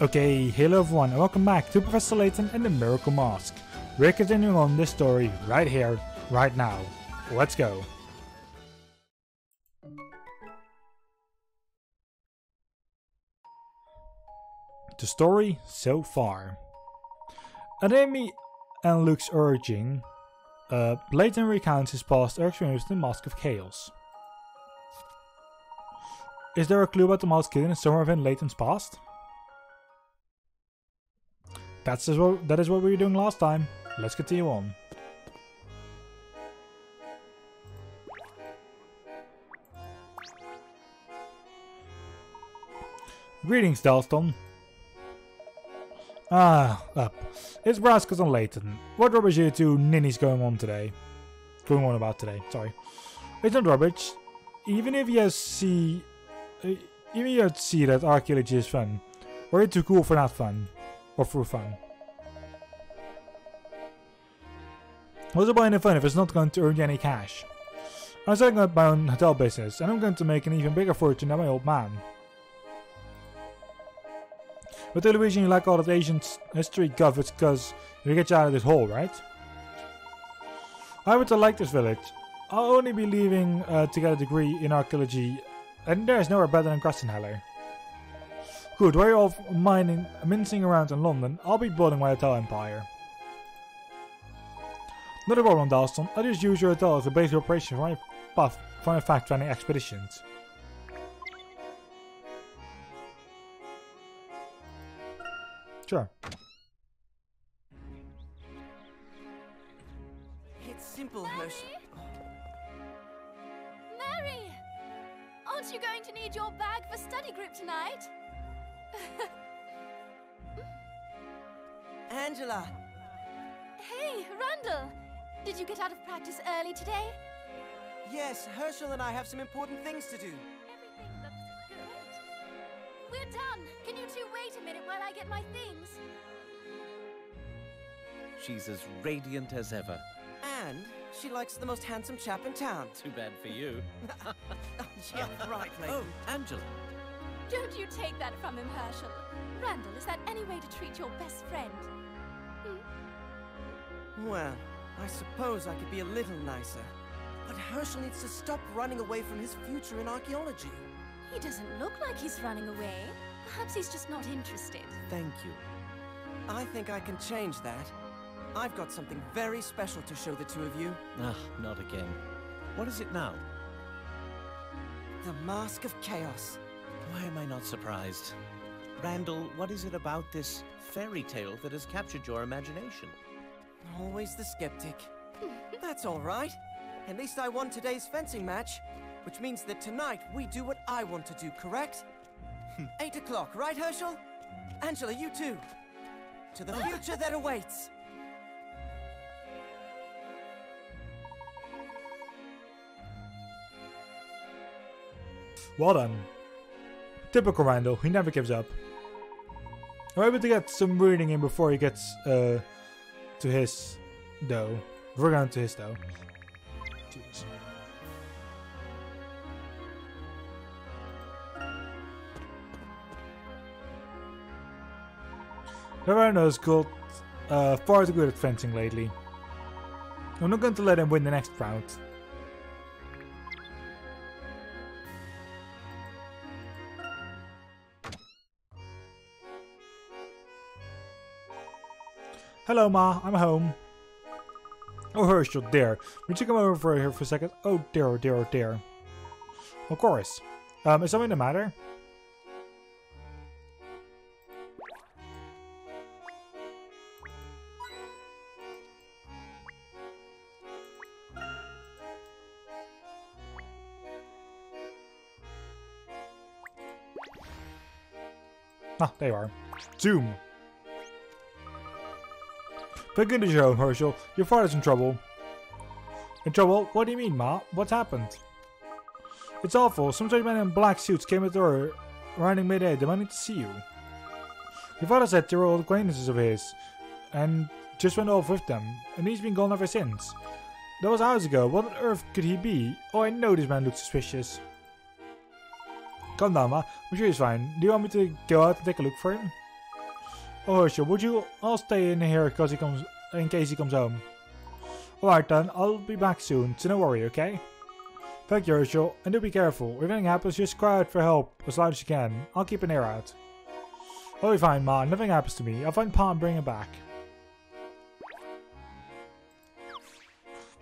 Okay, hello everyone and welcome back to Professor Layton and the Miracle Mask. We're continuing on this story right here, right now. Let's go. The story so far. At Amy and Luke's urging, Layton recounts his past experience with the Mask of Chaos. Is there a clue about the mask hidden somewhere within Layton's past? That is what we were doing last time. Let's continue on. Greetings, Dalston. Up. It's Brascus and Layton. What rubbish are you two ninnies going on about today? Sorry. It's not rubbish. Even if you see that archaeology is fun, or you're too cool for that fun. Or for fun. What's the point of fun if it's not going to earn you any cash? I'm setting up my own hotel business and I'm going to make an even bigger fortune than my old man. With the illusion you like all that ancient history guff, it's because we get you out of this hole, right? I would like this village. I'll only be leaving to get a degree in archaeology, and there's nowhere better than Grassenheller. Good, while you're all mincing around in London, I'll be building my hotel empire. Not a problem, Dalston. I just use your hotel as a base of operation for my fact-finding expeditions. Sure. It's simple, Hershel. Mary! Aren't you going to need your bag for study group tonight? Angela! Hey, Randall! Did you get out of practice early today? Yes, Hershel and I have some important things to do. Everything looks good. We're done! Can you two wait a minute while I get my things? She's as radiant as ever. And she likes the most handsome chap in town. Too bad for you. Yeah, right, Layton. Oh, Angela. Don't you take that from him, Hershel. Randall, is that any way to treat your best friend? Well, I suppose I could be a little nicer. But Hershel needs to stop running away from his future in archaeology. He doesn't look like he's running away. Perhaps he's just not interested. Thank you. I think I can change that. I've got something very special to show the two of you. Ah, not again. What is it now? The Mask of Chaos. Why am I not surprised? Randall, what is it about this fairy tale that has captured your imagination? Always the skeptic. That's all right. At least I won today's fencing match, which means that tonight we do what I want to do, correct? 8 o'clock, right, Hershel? Angela, you too. To the future that awaits. Well done. Typical Randall, he never gives up. We're able to get some reading in before he gets to his dough. We're going to his dough. Jeez. Randall's got far too good at fencing lately. I'm not going to let him win the next round. Hello, Ma. I'm home. Oh, Hershel, dear. Would you come over here for a second? Oh, dear, oh, dear, oh, dear. Of course. Is something the matter? Ah, there you are. Zoom. Back into your own, Hershel. Your father's in trouble. In trouble? What do you mean, Ma? What's happened? It's awful. Some strange men in black suits came at the door, running midday, demanding to see you. Your father said they were old acquaintances of his, and just went off with them, and he's been gone ever since. That was hours ago. What on earth could he be? Oh, I know this man looks suspicious. Calm down, Ma. I'm sure he's fine. Do you want me to go out and take a look for him? Oh, Herschel, would you? I'll stay in here because in case he comes home. Alright then, I'll be back soon, so don't worry, okay? Thank you, Herschel, and do be careful. If anything happens, just cry out for help as loud as you can. I'll keep an ear out. I'll be fine, Ma. Nothing happens to me. I'll find Pa and bring him back.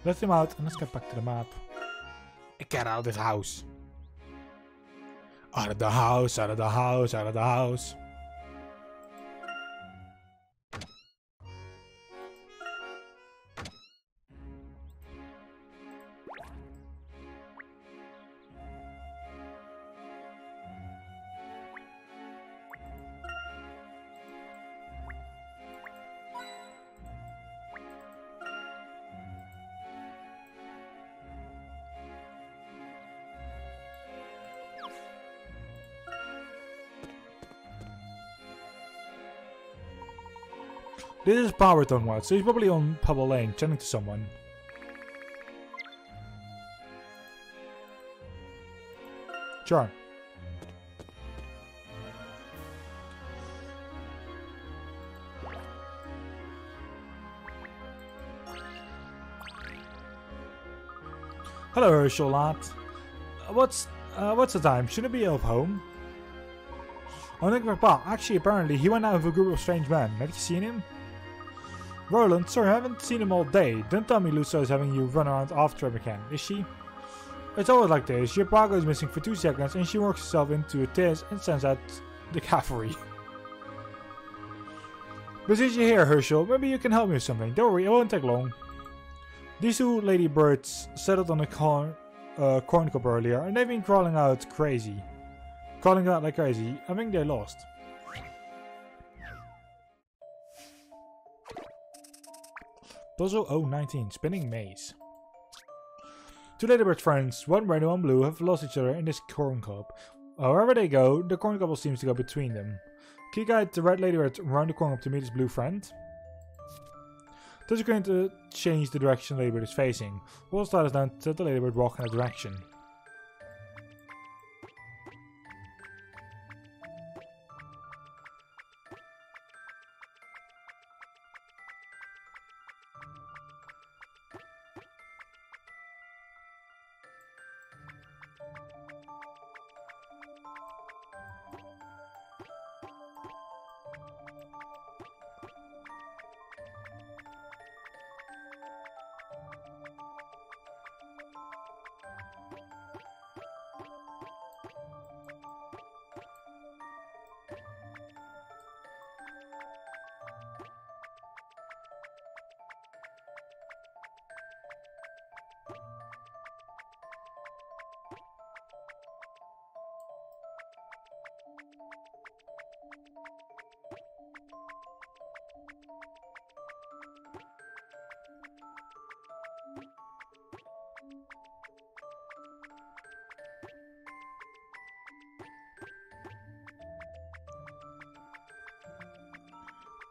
Let him out and let's get back to the map. Get out of this house. Out of the house, out of the house, out of the house. This is Powerton Watch, so he's probably on Pebble Lane, chatting to someone. Sure. Hello, Herschel, lad. What's the time? Shouldn't it be up home? Oh, look at Pa. Actually, apparently, he went out with a group of strange men. Have you seen him? Roland, sorry, I haven't seen him all day. Don't tell me Lucia is having you run around after him again, is she? It's always like this. Your Pa goes missing for 2 seconds and she works herself into a tears and sends out the cavalry. But since you're here, Herschel, maybe you can help me with something. Don't worry, it won't take long. These 2 ladybirds settled on a corn cob earlier and they've been crawling out like crazy. I think they lost. Puzzle 019, Spinning Maze. 2 ladybird friends, one red and one blue, have lost each other in this corn cob. Wherever they go, the corn cob seems to go between them. Can you guide the red ladybird around the corn cob to meet his blue friend? This is going to change the direction the ladybird is facing. We'll start us down to let the ladybird walk in that direction.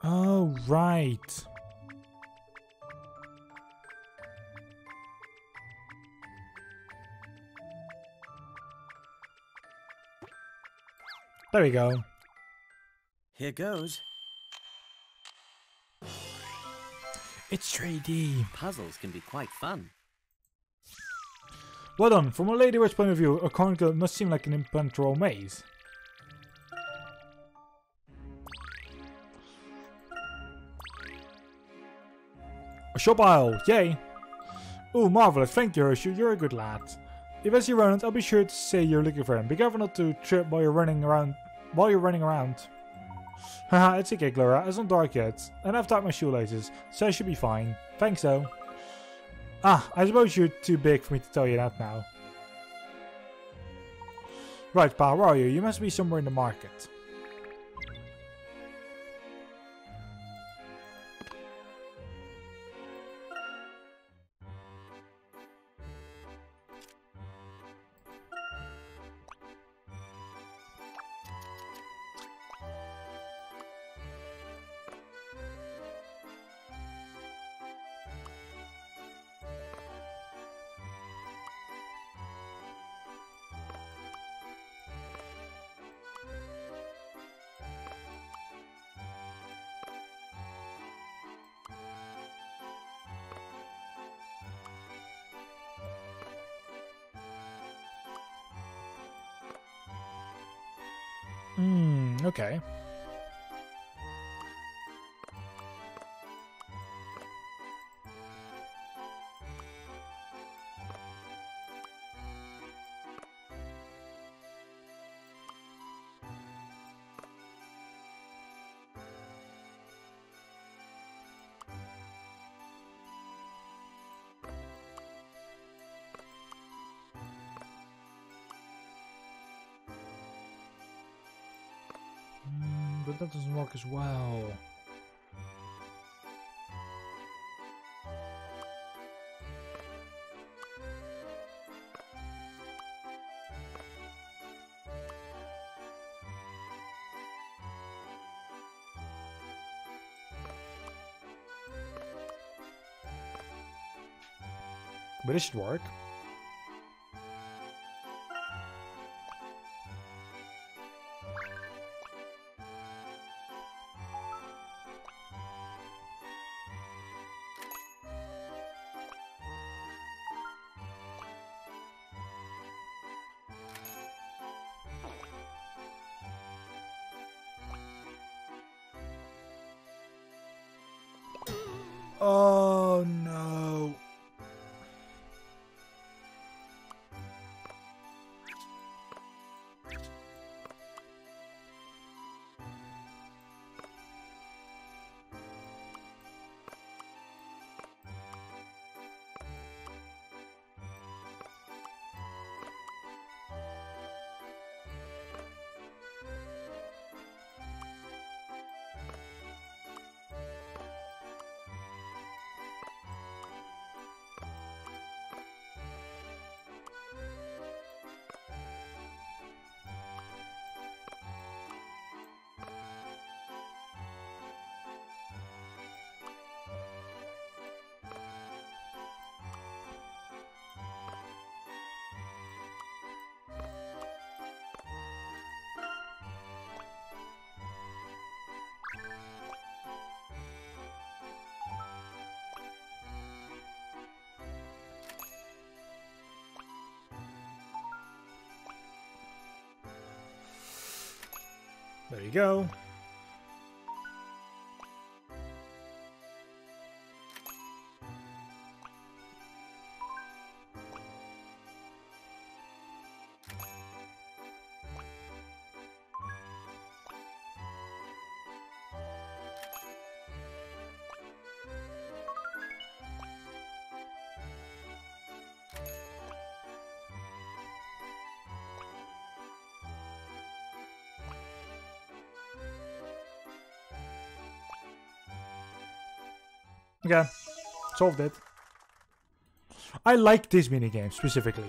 Oh, right. There we go. Here goes. It's 3D. Puzzles can be quite fun. Well done. From a ladybird's point of view, a corn cob must seem like an impenetrable maze. A shop aisle, yay! Oh, marvelous, thank you, Herschel, you're a good lad. If I see Roland, I'll be sure to say you're looking for him. Be careful not to trip while you're running around. Haha, it's okay, Clara, it's not dark yet, and I've tied my shoelaces, so I should be fine. Thanks, though. Ah, I suppose you're too big for me to tell you that now. Right, pal, where are you? You must be somewhere in the market. Okay. But that doesn't work as well. But it should work. Oh no. There you go. Okay, solved it. I like this minigame specifically.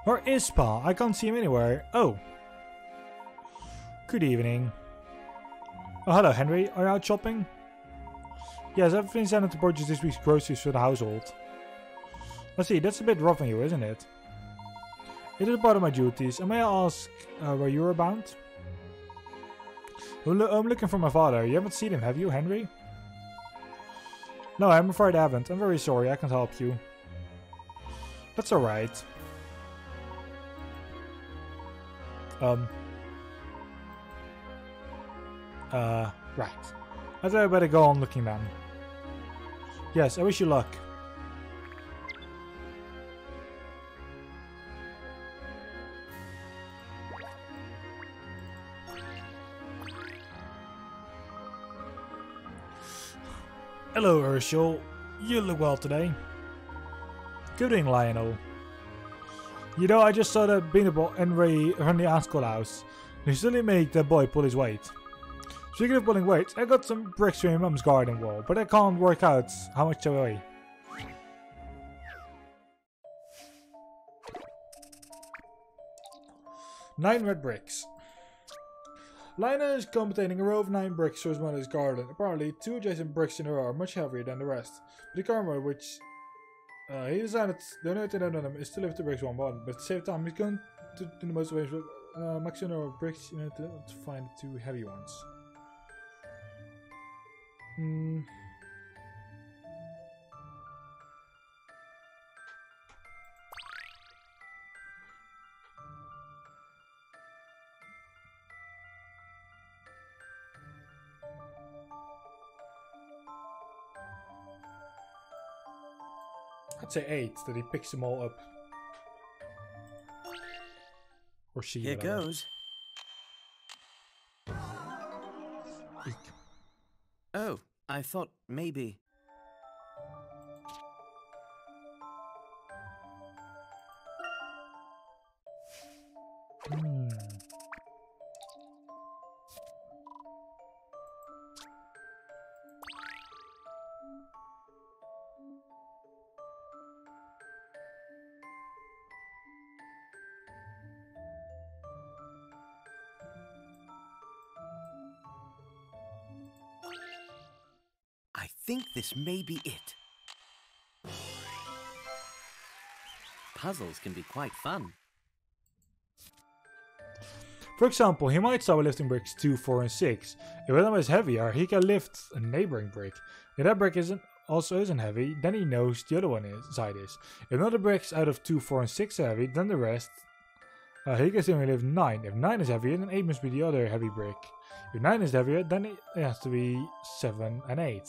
Where is Pa? I can't see him anywhere. Oh. Good evening. Oh, hello Henry. Are you out shopping? Yes, I've been sent to purchase this week's groceries for the household. Let's see, that's a bit rough on you, isn't it? It is part of my duties. And may I ask where you are bound? I'm looking for my father. You haven't seen him, have you, Henry? No, I'm afraid I haven't. I'm very sorry, I can't help you. That's alright. Right. I think I better go on looking then. Yes, I wish you luck. Hello, Herschel. You look well today. Good evening, Lionel. You know, I just saw the peanut butter Henry from the ant schoolhouse. You certainly make that boy pull his weight. Speaking of pulling weight, I got some bricks from your mum's garden wall, but I can't work out how much they weigh. Nine red bricks. Lionel is completing a row of 9 bricks for his mother's garden. Apparently, 2 adjacent bricks in a row are much heavier than the rest. The camera, which he decided the only thing on them is to lift the bricks one by one, but at the same time he's going to do the most ways with maximum number of bricks in order to find the 2 heavy ones. Hmm. I'd say 8, that he picks them all up. Or she. Here whatever. goes. Eek. Oh, I thought maybe. Hmm. I think this may be it. Puzzles can be quite fun. For example, he might start with lifting bricks 2, 4, and 6. If one of them is heavier, he can lift a neighboring brick. If that brick also isn't heavy, then he knows the other side is. If another bricks out of 2, 4, and 6 are heavy, then the rest, he can still only lift 9. If 9 is heavier, then 8 must be the other heavy brick. If 9 is heavier, then it has to be 7 and 8.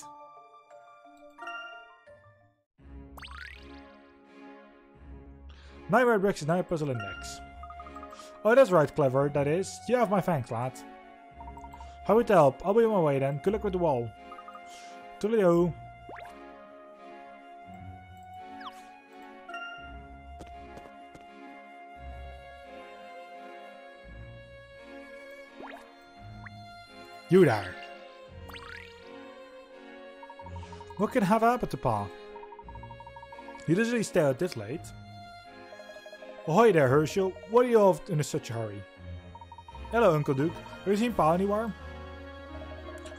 Nine red bricks is now a puzzle index. Oh, that's right, clever, that is. You have my thanks, lad. How would help? I'll be on my way then. Good luck with the wall. Toodaloo. You there. What could have happened to Pa? He doesn't really stay out this late. Ahoy there, Herschel. What are you off in such a hurry? Hello, Uncle Duke. Have you seen Pa anywhere?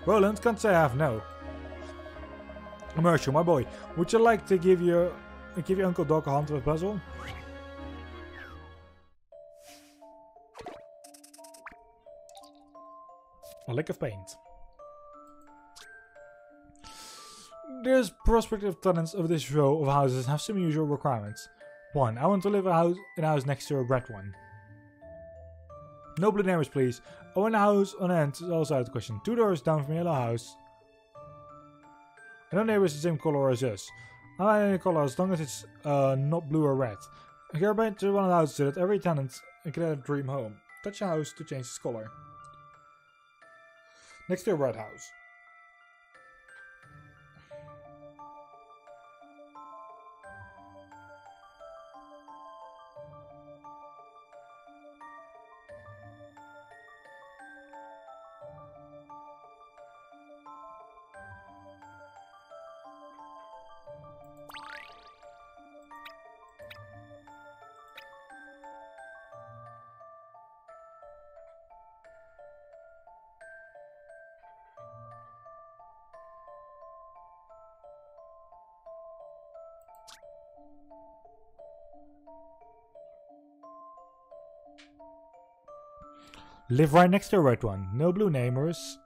Roland, can't say I have, no. Herschel, my boy, would you like to give your Uncle Doc a hand with a puzzle? A lick of paint. There's prospective tenants of this row of houses have some usual requirements. 1. I want to live in a house next to a red one. No blue neighbors, please. Oh, and a house on end is also out of the question. 2 doors down from a yellow house. And no neighbors the same color as us. I like any color as long as it's not blue or red. I care about to one of the houses so that every tenant can have a dream home. Touch a house to change its color. Next to a red house. Live right next to a red one. No blue neighbors.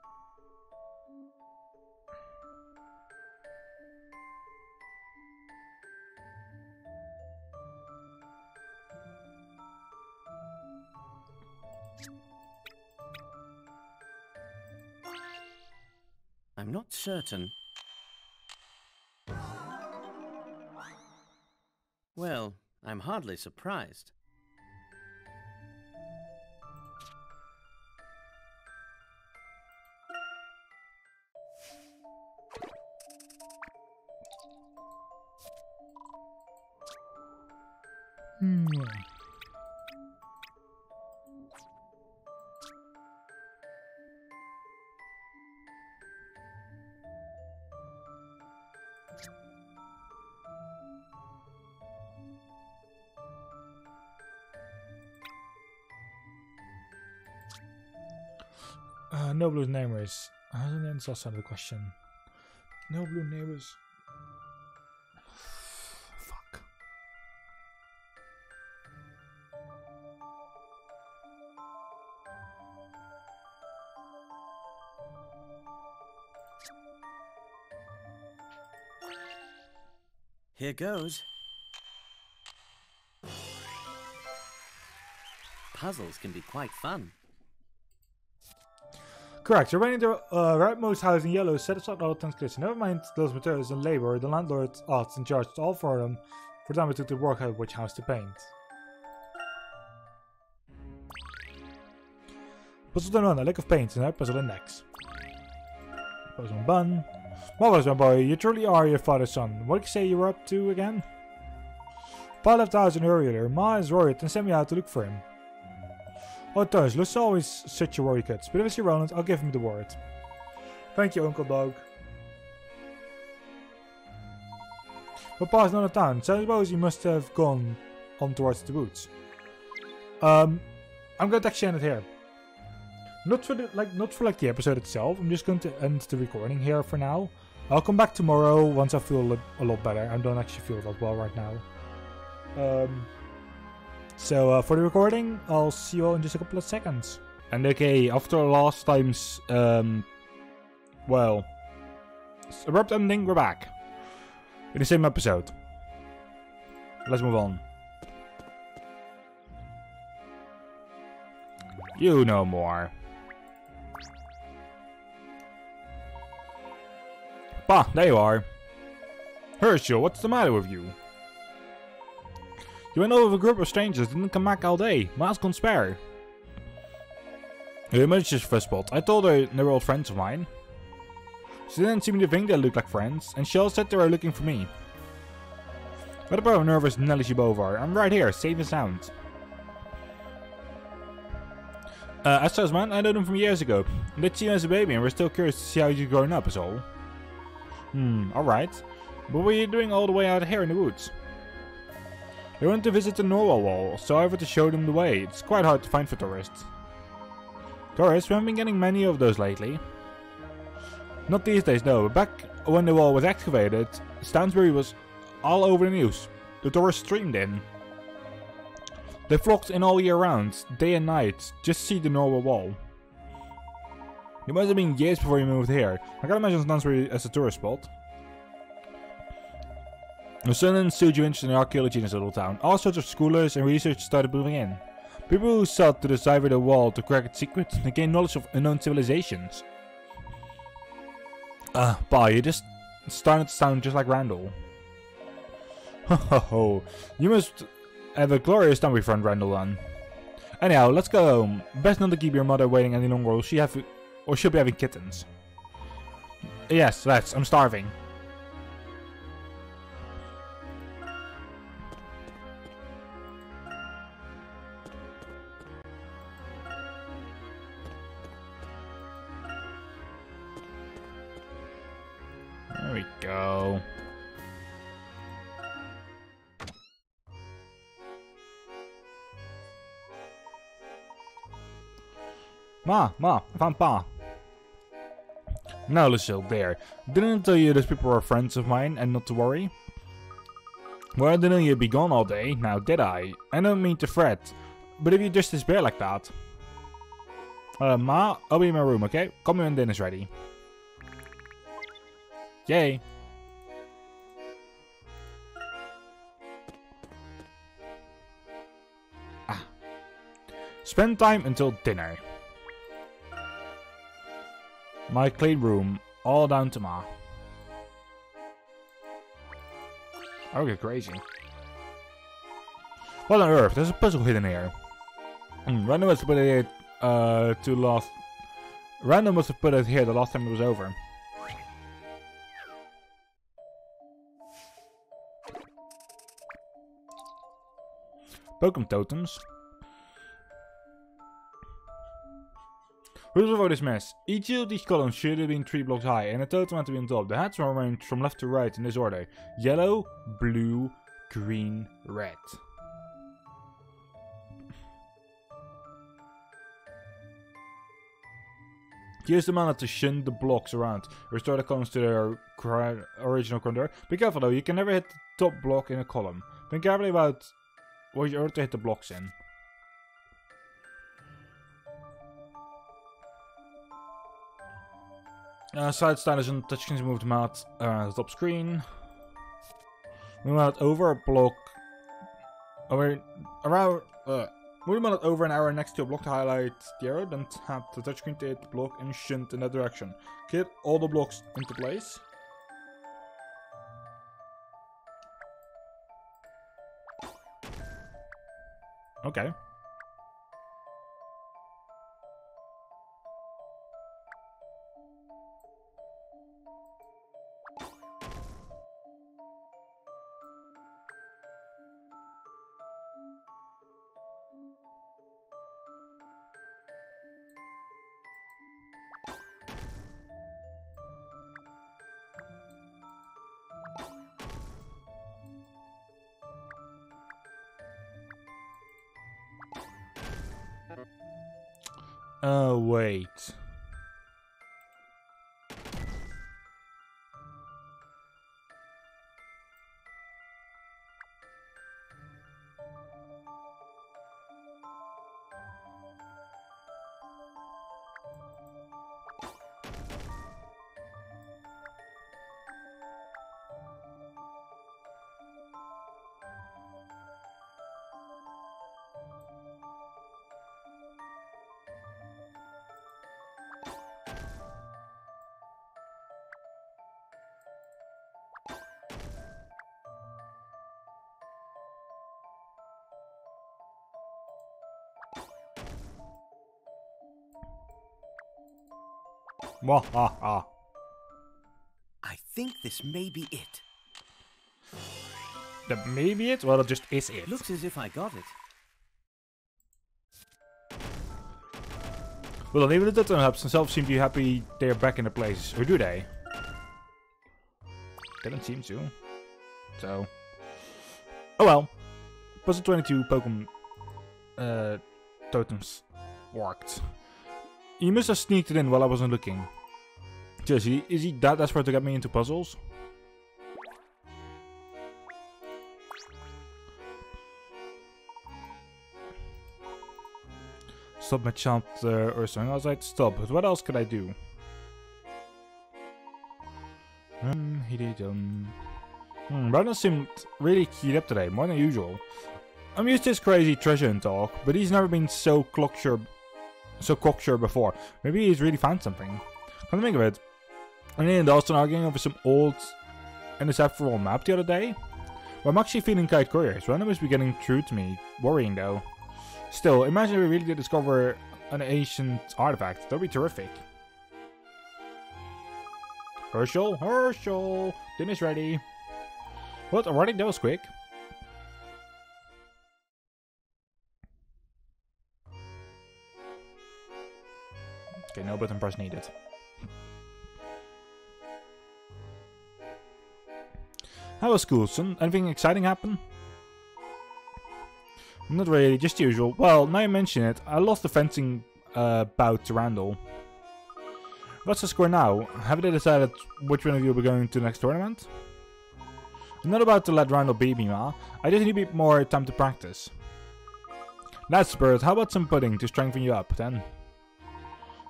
I'm not certain. Well, I'm hardly surprised. No blue neighbors. That's also the question. No blue neighbors. Fuck. Here goes. Puzzles can be quite fun. Correct, you're renting the rightmost house in yellow, set aside all the transcription. Never mind those materials and labor, the landlord odds and charges all for them. For them we took to work out which house to paint. Puzzle done on a lack of paint in our puzzle index. Puzzle bun. Marvelous, my boy, you truly are your father's son. What did you say you were up to again? Pa left the house an earlier. Ma is worried and sent me out to look for him. Oh, it does. Looks always such a worry cuts. But if I see Roland, I'll give him the word. Thank you, Uncle Dog. But Pa's not in town, so I suppose he must have gone on towards the woods. I'm going to actually end it here. Not for the episode itself. I'm just going to end the recording here for now. I'll come back tomorrow once I feel a lot better. I don't actually feel that well right now. So for the recording, I'll see you all in just a couple of seconds. And okay, after last time's well, abrupt ending, we're back in the same episode. Let's move on. You know more. Pa, there you are. Herschel, what's the matter with you? You went over with a group of strangers, didn't come back all day. Ma's gone spare. Your mother's just first spot. I told her they were old friends of mine. She didn't seem to think they looked like friends, and she also said they were looking for me. What about nervous Nelly Shibovar? I'm right here, safe and sound. As far as man, I know them from years ago. They'd seen you as a baby, and we're still curious to see how you're growing up, is all. Alright. But what were you doing all the way out here in the woods? They went to visit the Norwell Wall, so I offered to show them the way. It's quite hard to find for tourists. Tourists? We haven't been getting many of those lately. Not these days, no. But back when the wall was excavated, Stansbury was all over the news. The tourists streamed in. They flocked in all year round, day and night, just to see the Norwell Wall. It must have been years before you moved here. I can't imagine Stansbury as a tourist spot. The sudden surge of interest in archaeology in this little town. All sorts of scholars and researchers started moving in. People who sought to decipher the wall to crack its secrets and gain knowledge of unknown civilizations. Pa, you just started to sound just like Randall. Ho ho ho. You must have a glorious time with friend Randall then. Anyhow, let's go home. Best not to keep your mother waiting any longer, or she'll be having kittens. Yes, let's. I'm starving. There we go. Ma, I found Pa. Now, Lucille, there. Didn't I tell you those people were friends of mine and not to worry? Well, I didn't know you'd be gone all day, now did I? I don't mean to fret, but if you just despair like that... Ma, I'll be in my room, okay? Call me when dinner's ready. Yay! Spend time until dinner. My clean room, all down to Ma. I'll get crazy. What on earth? There's a puzzle hidden here. Random must have put it here Random must have put it here the last time it was over. Pokemon totems. Who's about this mess? Each of these columns should have been 3 blocks high, and a totem had to be on top. The hats were arranged from left to right in this order: yellow, blue, green, red. Use the mana to shunt the blocks around. Restore the columns to their original corner. Be careful though, you can never hit the top block in a column. Think carefully about what you order to hit the blocks in. Side stylus and touchscreens move the mat around the top screen. We want it over a block. Over around. We want it over an arrow next to a block to highlight the arrow, then tap the touchscreen to hit the block and shunt in that direction. Get all the blocks into place. Okay. Wait. Wahaha. I think this may be it. That may be it? Well, it just is it. Looks as if I got it. Well, even the Dutton hubs themselves seem to be happy they're back in the place. Or do they? They don't seem to. So. Oh well. Puzzle 22 Pokemon totems worked. He must have sneaked it in while I wasn't looking. Seriously, is he that desperate to get me into puzzles? Stop my chant or something else. I'd stop, but what else could I do? Brandon seemed really keyed up today, more than usual. I'm used to his crazy treasure hunt talk, but he's never been so cocksure before. Maybe he's really found something. Come to think of it, me and Austin arguing over some old NSF map the other day. Well, I'm actually feeling quite curious. Random must be getting through to me. Worrying though. Still, imagine if we really did discover an ancient artifact. That'd be terrific. Herschel! Dinner's ready. What? Already? That was quick. Okay, no button press needed. How was school, son? Anything exciting happen? Not really, just usual. Well, now you mention it, I lost the fencing bout to Randall. What's the score now? Have they decided which one of you will be going to the next tournament? I'm not about to let Randall beat me, Ma. I just need a bit more time to practice. That's spirit. How about some pudding to strengthen you up, then?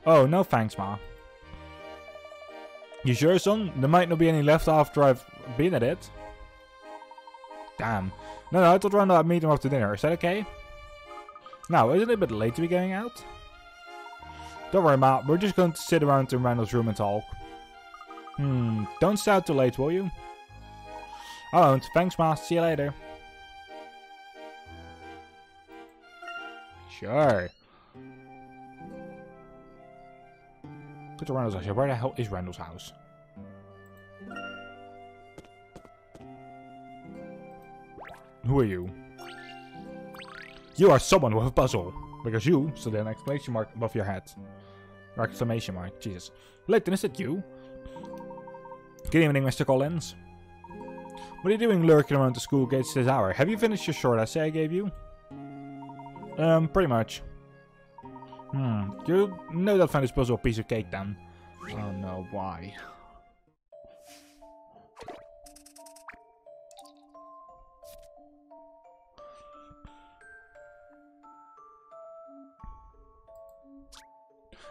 Oh, no thanks, Ma. You sure, son? There might not be any left after I've been at it. Damn. No, I thought Randall I'd meet him after dinner. Is that okay? Now, isn't it a bit late to be going out? Don't worry, Ma. We're just going to sit around in Randall's room and talk. Don't stay out too late, will you? I won't. Thanks, Ma. See you later. Sure. Go to Randall's house. Where the hell is Randall's house? Who are you? You are someone with a puzzle. Because you, so there's an exclamation mark above your head. Or exclamation mark, Jesus. Layton, is it you? Good evening, Mr. Collins. What are you doing lurking around the school gates this hour? Have you finished your short essay I gave you? Pretty much. You know that find this puzzle a piece of cake then. Oh no, why?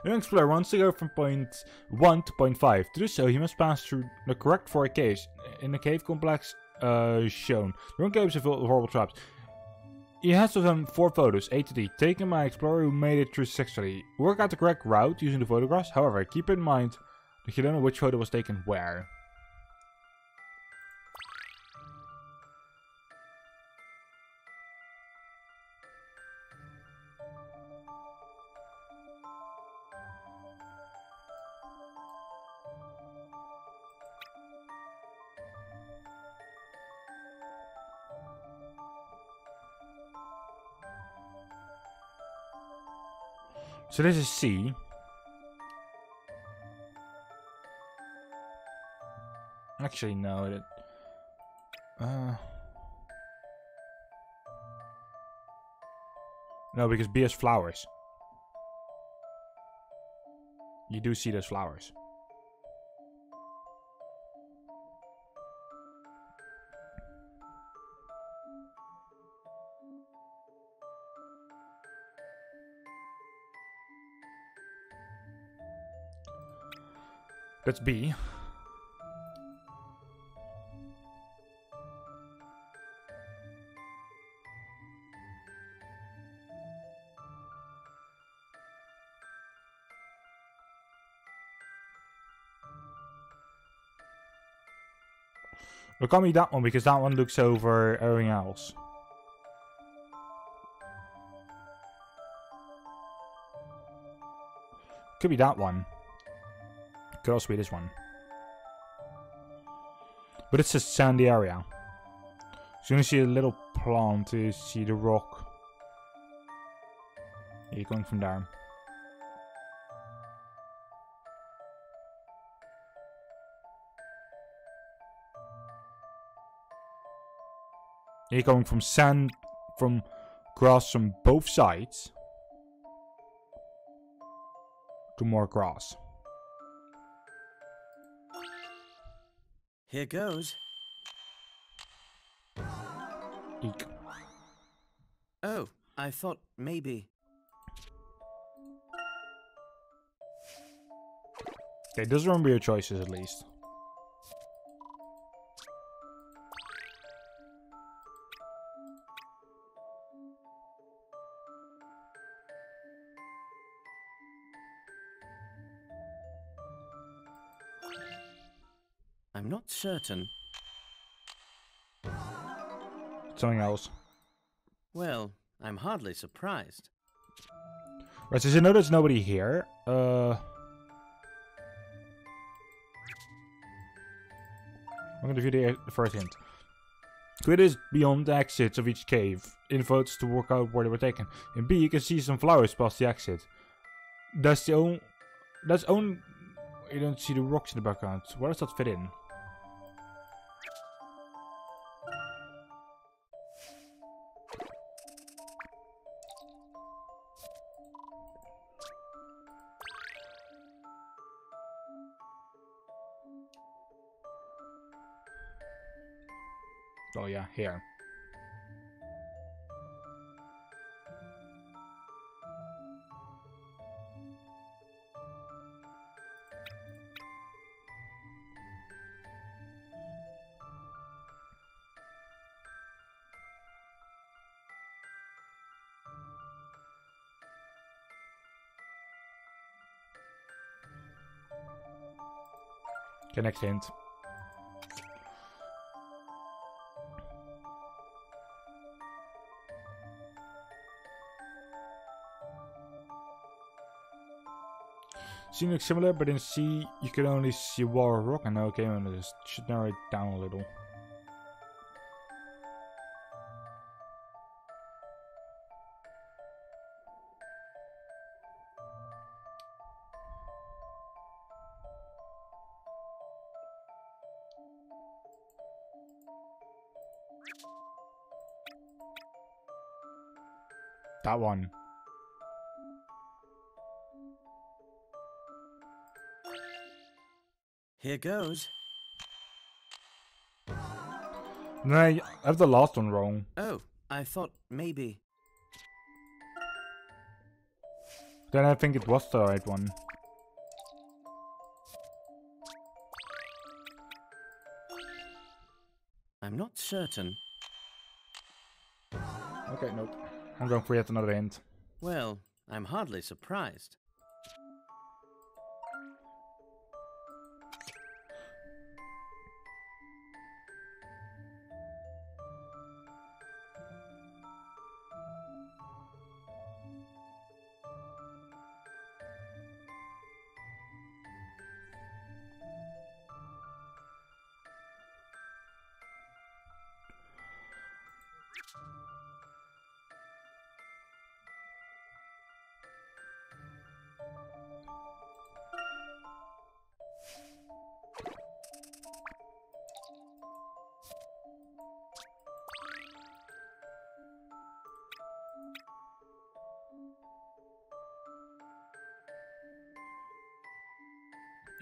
An explorer wants to go from point 1 to point 5. To do so, he must pass through the correct 4 caves in the cave complex shown. The wrong caves are filled with horrible traps. He has to them 4 photos, A to D, taken by an explorer who made it through successfully. Work out the correct route using the photographs. However, keep in mind that you don't know which photo was taken where. So this is C. Actually, no. No, because B has flowers. You do see those flowers. That's B. It can't be that one because that one looks over everything else. Could be that one. Could also be this one. But it's a sandy area. So you see a little plant, you see the rock. You're going from there. You're going from sand, from grass from both sides to more grass. Here goes. Eek. Oh, I thought maybe. Okay, those remember your choices at least. I'm not certain. Something else. Well, I'm hardly surprised. Right, so you know there's nobody here. I'm gonna give you the first hint. Grid is beyond the exits of each cave. Info's to work out where they were taken. In B, you can see some flowers past the exit. That's the only. That's only. You don't see the rocks in the background. Where does that fit in? Oh yeah, here. Okay, next hint. Seems like similar, but in C you can only see wall or rock. And okay, I just should narrow it down a little. That one. Here goes. No, I have the last one wrong. Oh, I thought maybe. Then I think it was the right one. I'm not certain. Okay, nope. I'm going for yet another hint. Well, I'm hardly surprised.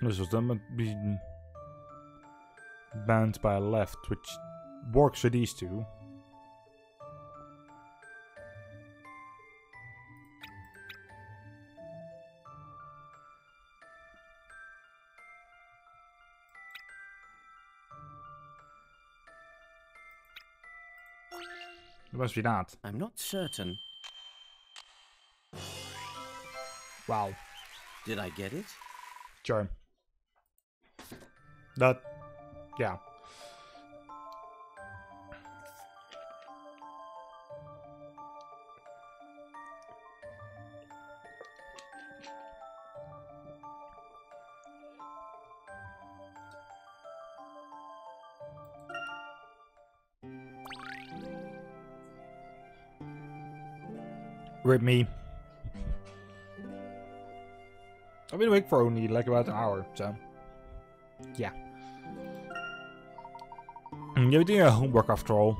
This was done being banned by left, which works for these two. It must be that. I'm not certain. Wow. Did I get it? Sure. That, yeah. Rip me. I've been awake for only like about an hour, so yeah. You're doing your homework after all.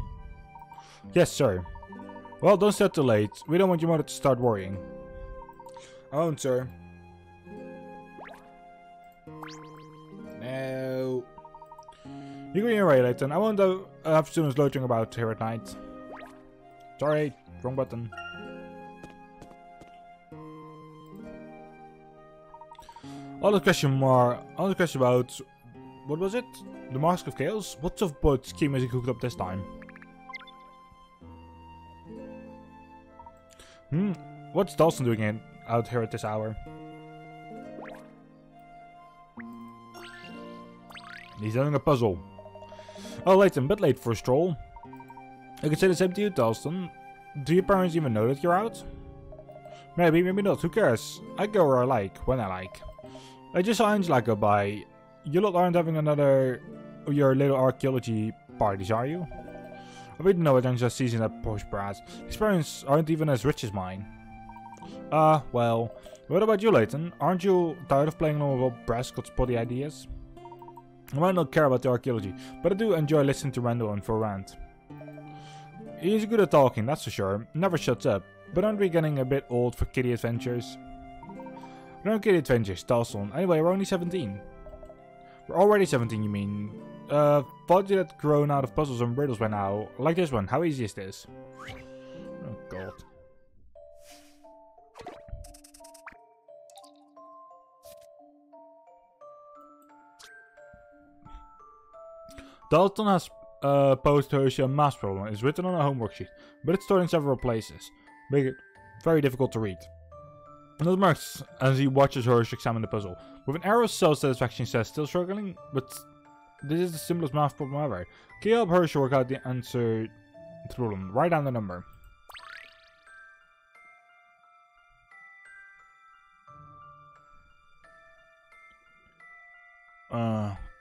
Yes, sir. Well, don't stay too late. We don't want your mother to start worrying. I won't, sir. No. You're going away, Layton. I won't have students loitering about here at night. Sorry, wrong button. All the question about, what was it? The Mask of Chaos? What sort of boat scheme has he cooked up this time? What's Dawson doing out here at this hour? He's having a puzzle. Oh, Layton, a bit late for a stroll. I could say the same to you, Dalston. Do your parents even know that you're out? Maybe, maybe not. Who cares? I go where I like, when I like. I just saw Angela go by. You lot aren't having another of your little archaeology parties, are you? I really know what Angela sees in that posh brat. His parents aren't even as rich as mine. Well. What about you, Layton? Aren't you tired of playing along with old Brascott's potty ideas? I might not care about the archaeology, but I do enjoy listening to Randall and for rant. He's good at talking, that's for sure. Never shuts up. But aren't we getting a bit old for kiddie adventures? No kiddie adventures, Dalston. Anyway, we're only 17. We're already 17, you mean? Thought you had grown out of puzzles and riddles by now. Like this one, how easy is this? Oh god. Dalton has posed Hershey a math problem. It's written on a homework sheet, but it's stored in several places, making it very difficult to read. Not much as he watches Hershey examine the puzzle. With an arrow of self-satisfaction, he says, still struggling? But this is the simplest math problem ever. Can you help Hershey work out the answer to the problem? Write down the number.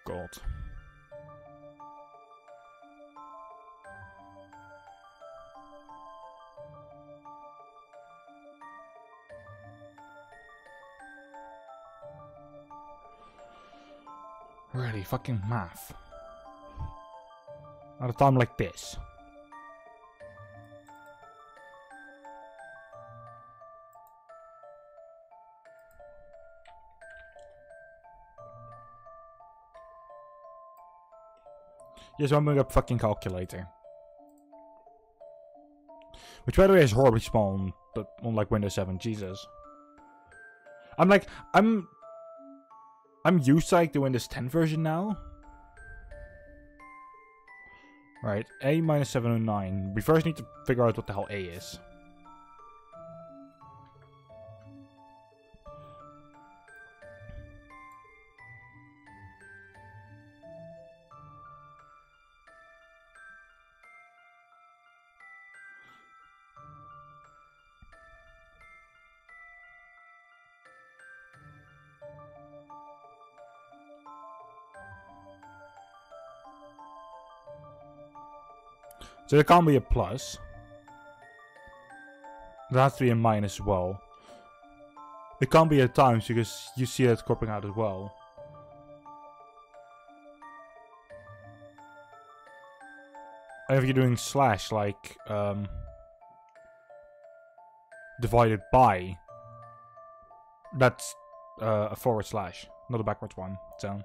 God. Really, fucking math. At a time like this. Yes, I'm bring up fucking calculator. Which by the way is horribly small on like Windows 7, Jesus. I'm used to like the Windows 10 version now. Right, A minus 709. We first need to figure out what the hell A is. So it can't be a plus. There has to be a minus as well. It can't be a times because you see that cropping out as well. And if you're doing slash, like, divided by, that's a forward slash, not a backwards one. So.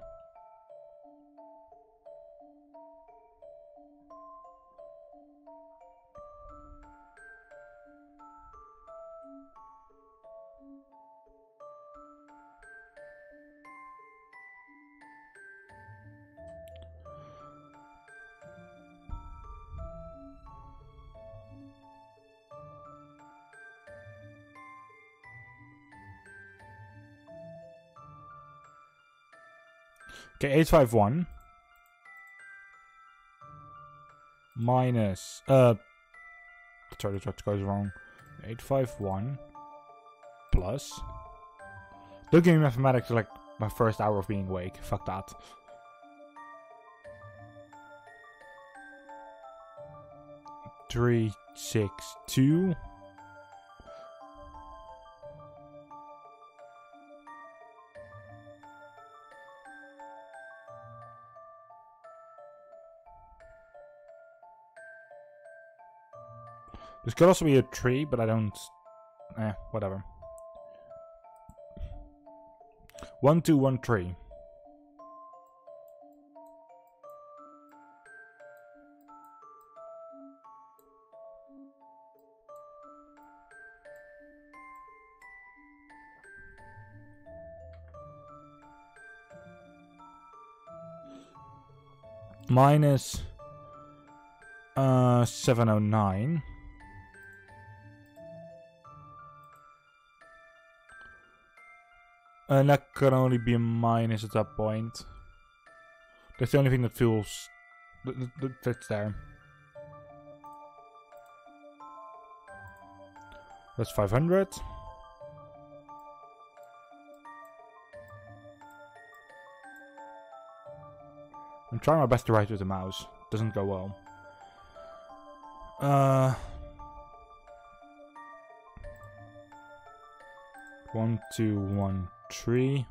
Okay, 851 minus sorry, that goes wrong. 851 plus. Don't give me mathematics like my first hour of being awake. Fuck that. Three, 6, 2. This could also be a 3, but I don't. Whatever. 1, 2, 1, 3. Minus 709. And that can only be a minus at that point. That's the only thing that feels that fits there. That's 500. I'm trying my best to write with the mouse. Doesn't go well. 1, 2, 1, 3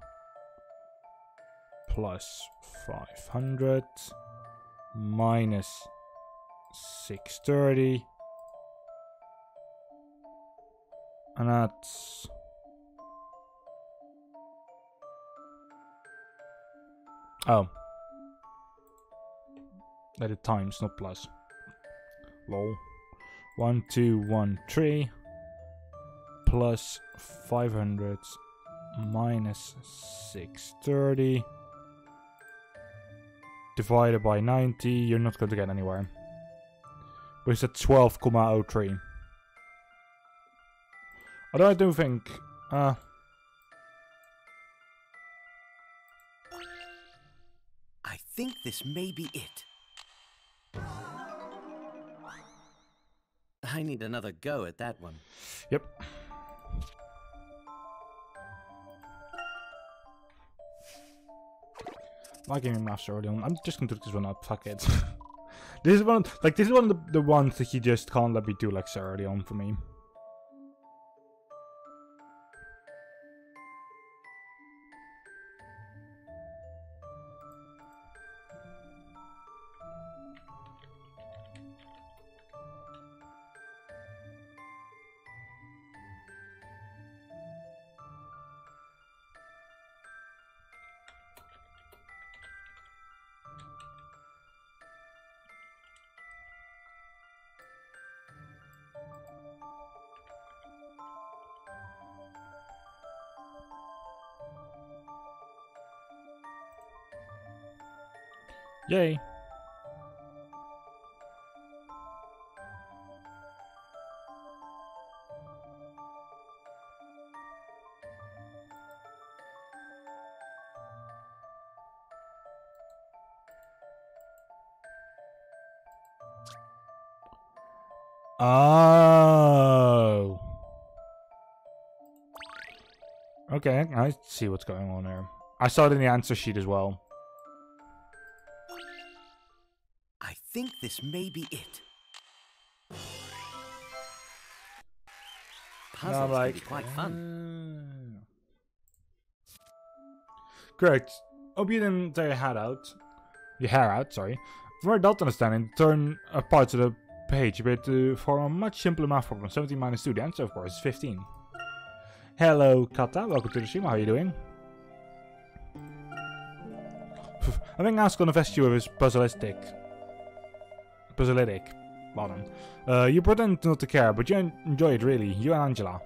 plus 500 minus 630, and that's that is times, not plus. Lol. 1, 2, 1, 3 plus 500 minus 630 divided by 90. You're not going to get anywhere. But it's at 12,03. Although I do think I think this may be it. I need another go at that one. Yep. Not giving maths early on. I'm just gonna do this one up. Fuck it. This is one of the ones that you just can't let me do like so early on for me. Yay. Oh. Okay, I see what's going on here. I saw it in the answer sheet as well. I think this may be it. Puzzles can be quite fun. Great. Hope you didn't tear your hair out. Sorry. From my adult understanding, turn parts of the page appear to form a much simpler math problem. 17 minus 2. The answer, of course, is 15. Hello, Kata. Welcome to the stream. How are you doing? I think Ask gonna invest you with his puzzleitic. Well done. You pretend not to care, but you enjoy it really. You and Angela.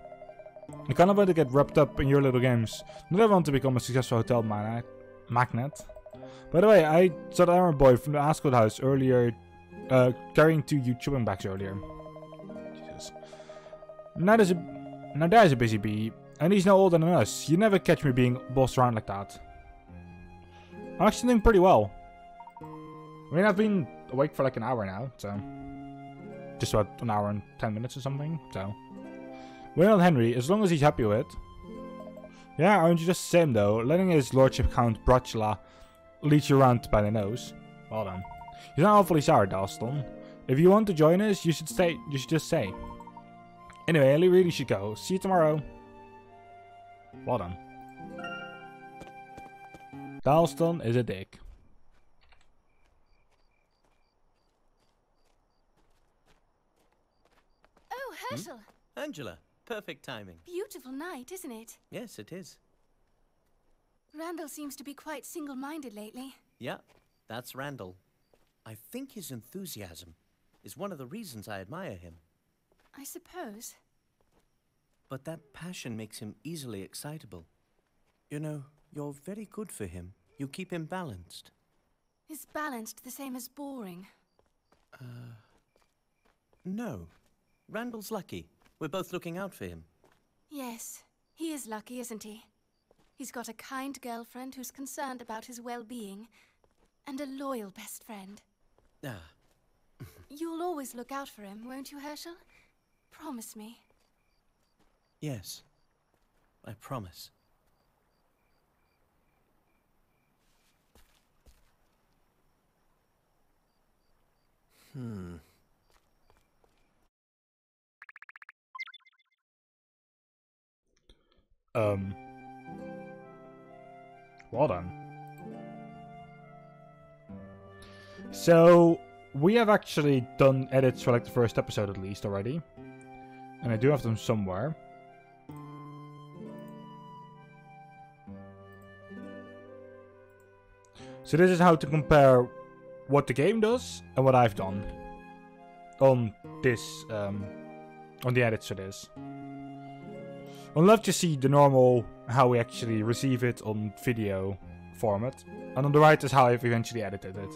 You kind of want to get wrapped up in your little games. Not ever want to become a successful hotel magnate. By the way, I saw the errand boy from the Ascot house earlier, carrying 2 huge shopping bags earlier. Jesus. Now there's a busy bee, and he's no older than us. You never catch me being bossed around like that. I'm actually doing pretty well. I mean, I've been awake for like an hour now, so just about an hour and 10 minutes or something. So, well, Henry, as long as he's happy with it. Yeah, aren't you just the same though? Letting his lordship Count Brachla lead you around by the nose. Well done. He's not awfully sour, Dalston. If you want to join us, you should stay. You should just say. Anyway, I really should go. See you tomorrow. Well done. Dalston is a dick. Oh, Herschel. Angela, perfect timing. Beautiful night, isn't it? Yes, it is. Randall seems to be quite single-minded lately. Yeah, that's Randall. I think his enthusiasm is one of the reasons I admire him. I suppose. But that passion makes him easily excitable. You know, you're very good for him. You keep him balanced. Is balanced the same as boring? No. Randall's lucky. We're both looking out for him. Yes, he is lucky, isn't he? He's got a kind girlfriend who's concerned about his well-being, and a loyal best friend. Ah. You'll always look out for him, won't you, Herschel? Promise me. Yes. I promise. Well done. So, we have actually done edits for like the first episode at least already. And I do have them somewhere. So this is how to compare what the game does and what I've done on this, on the edits for this. I'd love to see the normal, how we actually receive it on video format. And on the right is how I've eventually edited it.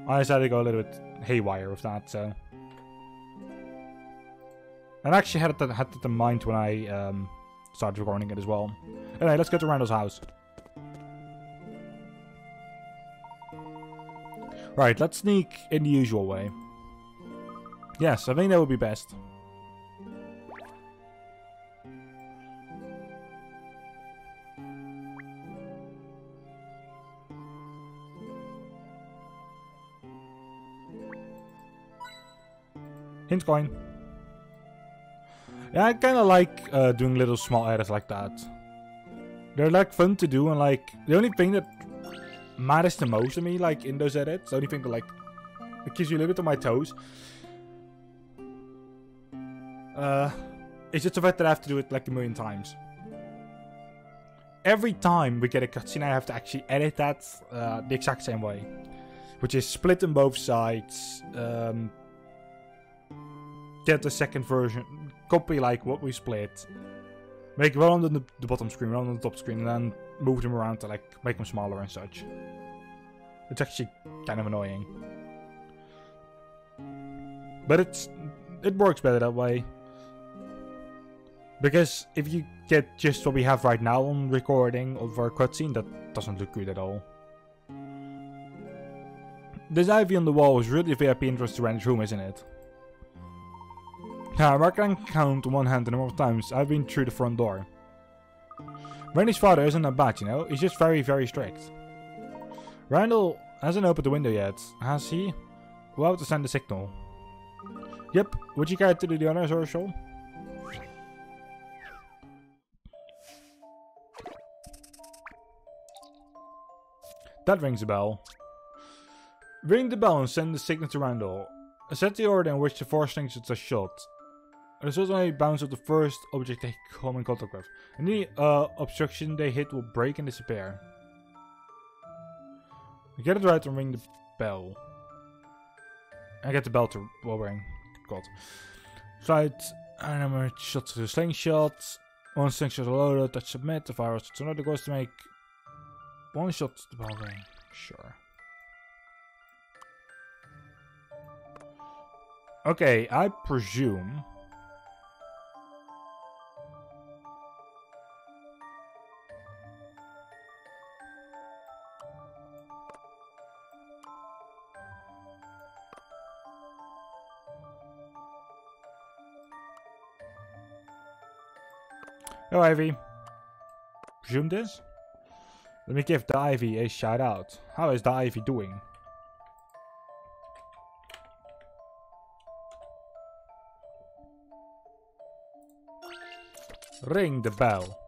I decided to go a little bit haywire with that, so. And I actually had that in mind when I started recording it as well. Anyway, let's go to Randall's house. Right, let's sneak in the usual way. Yes, I think that would be best. Hint coin. Yeah, I kind of like doing little small edits like that. They're like fun to do, and like the only thing that matters the most to me, like in those edits, the only thing that like it keeps you a little bit on my toes, it's just the fact that I have to do it like a million times. Every time we get a cutscene, I have to actually edit that the exact same way, which is split on both sides. Get the second version, copy like what we split, make one on the bottom screen, one on the top screen, and then move them around to like make them smaller and such. It's actually kind of annoying, but it works better that way. Because if you get just what we have right now on recording of our cutscene, that doesn't look good at all. This ivy on the wall is really VIP interest to Randy's room, isn't it? I can count on one hand the number of times I've been through the front door. Randy's father isn't that bad, you know? He's just very, very strict. Randall hasn't opened the window yet, has he? We'll have to send a signal. Yep, would you care to do the honors, Herschel? That rings a bell. Ring the bell and send the signal to Randall. Set the order in which the 4 strings are shot. The result only bounce of the first object they come in contact with. Any obstruction they hit will break and disappear. Get it right and ring the bell. I get the bell to ring. God. Right. Animate shots to the slingshot. 1 slingshot loaded. Touch submit. The virus to another goes to make 1 shot to the bell ring. Sure. Okay, I presume. Oh, Ivy. Presume this? Let me give the Ivy a shout out. How is the Ivy doing? Ring the bell.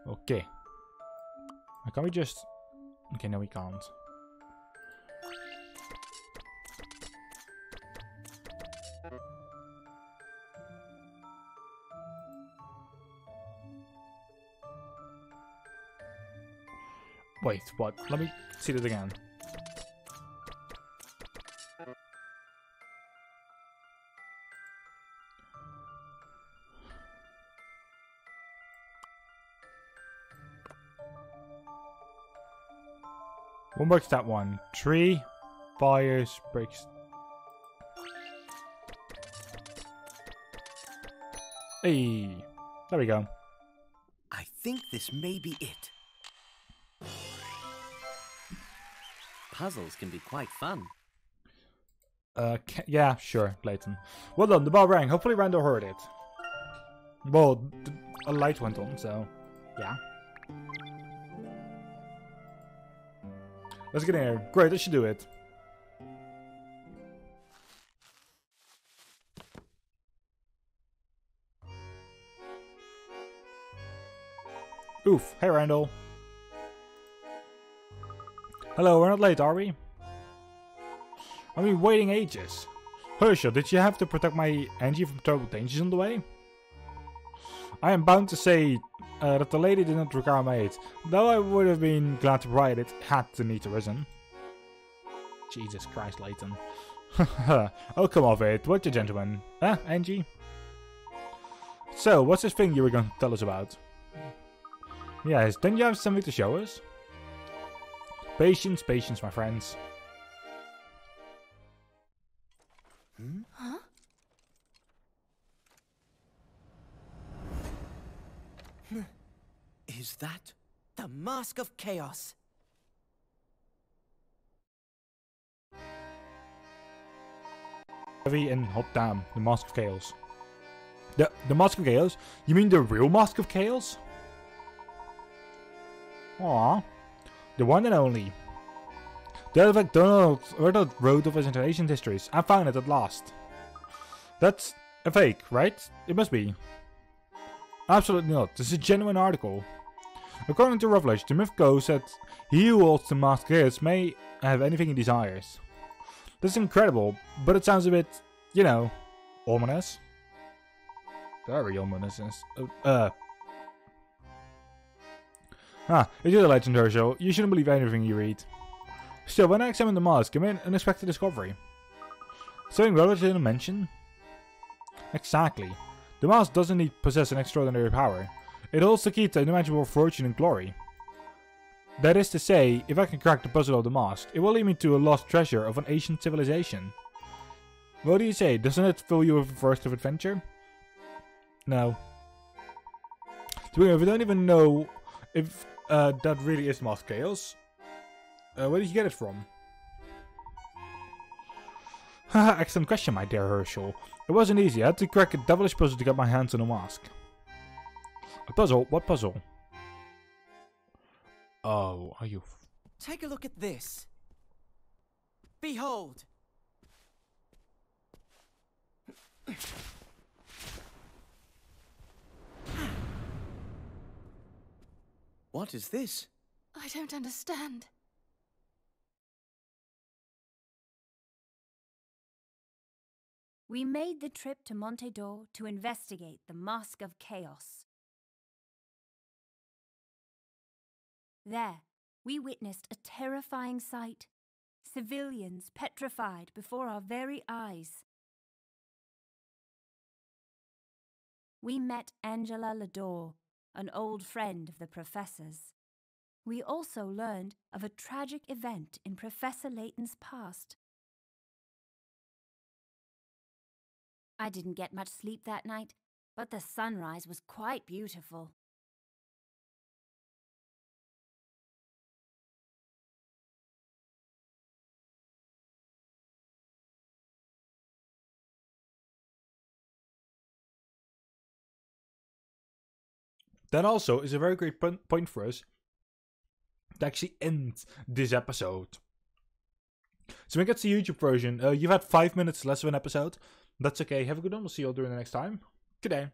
Okay. Now can we just... Okay, no we can't. Wait, what? Let me see that again. One breaks that one. 3 fires breaks. Hey, there we go. I think this may be it. Puzzles can be quite fun. Yeah, sure, Layton. Well done, the bell rang. Hopefully Randall heard it. Well, a light went on, so yeah. Let's get in here. Great, that should do it. Oof. Hey, Randall. Hello, we're not late, are we? I've been waiting ages. Herschel, did you have to protect my engine from terrible dangers on the way? I am bound to say that the lady did not require my aid, though I would have been glad to provide it had the need arisen. Jesus Christ, Layton. Oh, come off it. What you gentlemen? Huh, Angie? So, what's this thing you were going to tell us about? Yes, don't you have something to show us? Patience, patience, my friends. Huh? Is that The Mask of Chaos. Heavy and hot damn, the Mask of Chaos. The Mask of Chaos? You mean the real Mask of Chaos? Aww. The one and only. The artifact Donald wrote of his ancient histories. I found it at last. That's a fake, right? It must be. Absolutely not. This is a genuine article. According to Rovlish, the myth goes that he who holds the Mask of Chaos may have anything he desires. That's incredible, but it sounds a bit, you know, ominous. Very ominous. It is a legend, Herschel. You shouldn't believe anything you read. Still, when I examined the mask, I made an unexpected discovery. Something Rovlish didn't mention? Exactly. The mask doesn't need possess an extraordinary power. It holds the key to unimaginable fortune and glory. That is to say, if I can crack the puzzle of the mask, it will lead me to a lost treasure of an ancient civilization. What do you say? Doesn't it fill you with a thirst of adventure? No. To be honest, we don't even know if that really is Mask Chaos. Where did you get it from? Haha, excellent question, my dear Herschel. It wasn't easy. I had to crack a devilish puzzle to get my hands on a mask. A puzzle? What puzzle? Oh, are you... Take a look at this. Behold! What is this? I don't understand. We made the trip to Monte d'Or to investigate the Mask of Chaos. There, we witnessed a terrifying sight. Civilians petrified before our very eyes. We met Angela Lador, an old friend of the Professor's. We also learned of a tragic event in Professor Layton's past. I didn't get much sleep that night, but the sunrise was quite beautiful. That also is a very great point for us to actually end this episode. So when it gets the YouTube version, you've had 5 minutes less of an episode. That's okay. Have a good one. We'll see you all during the next time. Good day.